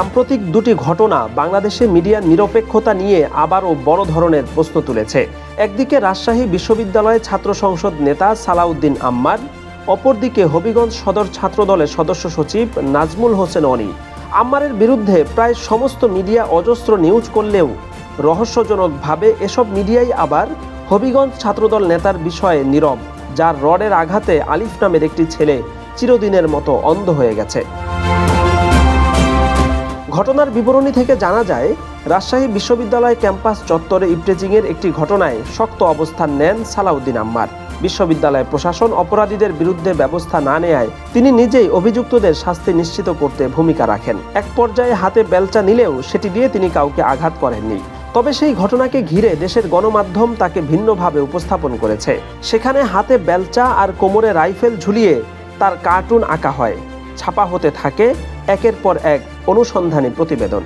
সাম্প্রতিক দুটি ঘটনা বাংলাদেশে মিডিয়ার নিরপেক্ষতা নিয়ে আবারও বড় ধরনের প্রশ্ন তুলেছে। একদিকে রাজশাহী বিশ্ববিদ্যালয়ের ছাত্র সংসদ নেতা সালাউদ্দিন আম্মার, অপরদিকে হবিগঞ্জ সদর ছাত্রদলের সদস্য সচিব নাজমুল হোসেন অনি। আম্মারের বিরুদ্ধে প্রায় সমস্ত মিডিয়া অজস্র নিউজ করলেও রহস্যজনকভাবে এসব মিডিয়াই আবার হবিগঞ্জ ছাত্রদল নেতার বিষয়ে নীরব, যার রডের আঘাতে আলিফ নামের একটি ছেলে চিরদিনের মতো অন্ধ হয়ে গেছে। ঘটনার বিবরণী থেকে জানা যায়, রাজশাহী বিশ্ববিদ্যালয় ক্যাম্পাস চত্বরে ইফটেজিংয়ের একটি ঘটনায় শক্ত অবস্থান নেন সালাউদ্দিন আম্মার। বিশ্ববিদ্যালয় প্রশাসন অপরাধীদের বিরুদ্ধে ব্যবস্থা না নেয়ায় তিনি নিজেই অভিযুক্তদের শাস্তি নিশ্চিত করতে ভূমিকা রাখেন। এক পর্যায়ে হাতে বেলচা নিলেও সেটি দিয়ে তিনি কাউকে আঘাত করেননি। তবে সেই ঘটনাকে ঘিরে দেশের গণমাধ্যম তাকে ভিন্নভাবে উপস্থাপন করেছে। সেখানে হাতে বেলচা আর কোমরে রাইফেল ঝুলিয়ে তার কার্টুন আঁকা হয়, ছাপা হতে থাকে একের পর এক অনুসন্ধানী প্রতিবেদন।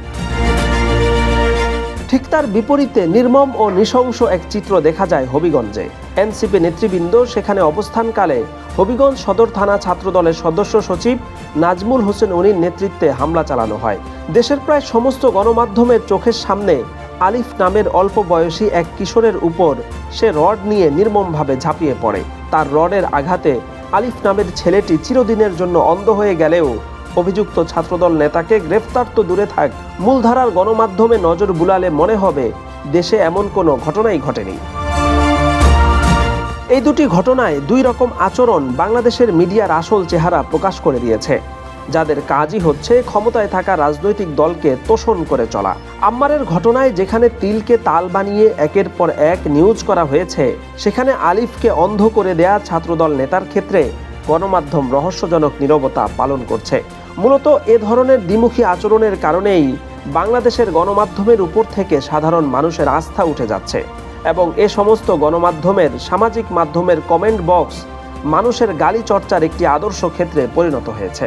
ঠিক তার বিপরীতে নির্মম ও নৃশংস এক চিত্র দেখা যায় হবিগঞ্জে। এনসিপি নেতৃবৃন্দ সেখানে অবস্থানকালে হবিগঞ্জ সদর থানা ছাত্রদলের সদস্য সচিব নাজমুল হোসেন অনির নেতৃত্বে হামলা চালানো হয়। দেশের প্রায় সমস্ত গণমাধ্যমের চোখের সামনে আলিফ নামের অল্প বয়সী এক কিশোরের উপর সে রড নিয়ে নির্মমভাবে ঝাঁপিয়ে পড়ে। তার রডের আঘাতে আলিফ নামের ছেলেটি চিরদিনের জন্য অন্ধ হয়ে গেলেও অভিযুক্ত ছাত্রদল নেতাকে গ্রেফতার তো দূরে থাক, মূলধারার গণমাধ্যমে নজর বুলালে মনে হবে দেশে এমন কোনো ঘটনাই ঘটেনি। এই দুটি ঘটনায় দুই রকম আচরণ বাংলাদেশের মিডিয়ার আসল চেহারা প্রকাশ করে দিয়েছে, যাদের কাজই হচ্ছে ক্ষমতায় থাকা রাজনৈতিক দলকে তোষণ করে চলা। আম্মারের ঘটনায় যেখানে তিলকে তাল বানিয়ে একের পর এক নিউজ করা হয়েছে, সেখানে আলিফকে অন্ধ করে দেয়া ছাত্রদল নেতার ক্ষেত্রে গণমাধ্যম রহস্যজনক নীরবতা পালন করছে। মূলত এ ধরনের দ্বিমুখী আচরণের কারণেই বাংলাদেশের গণমাধ্যমের উপর থেকে সাধারণ মানুষের আস্থা উঠে যাচ্ছে এবং এ সমস্ত গণমাধ্যমের সামাজিক মাধ্যমের কমেন্ট বক্স মানুষের গালি চর্চার একটি আদর্শ ক্ষেত্রে পরিণত হয়েছে।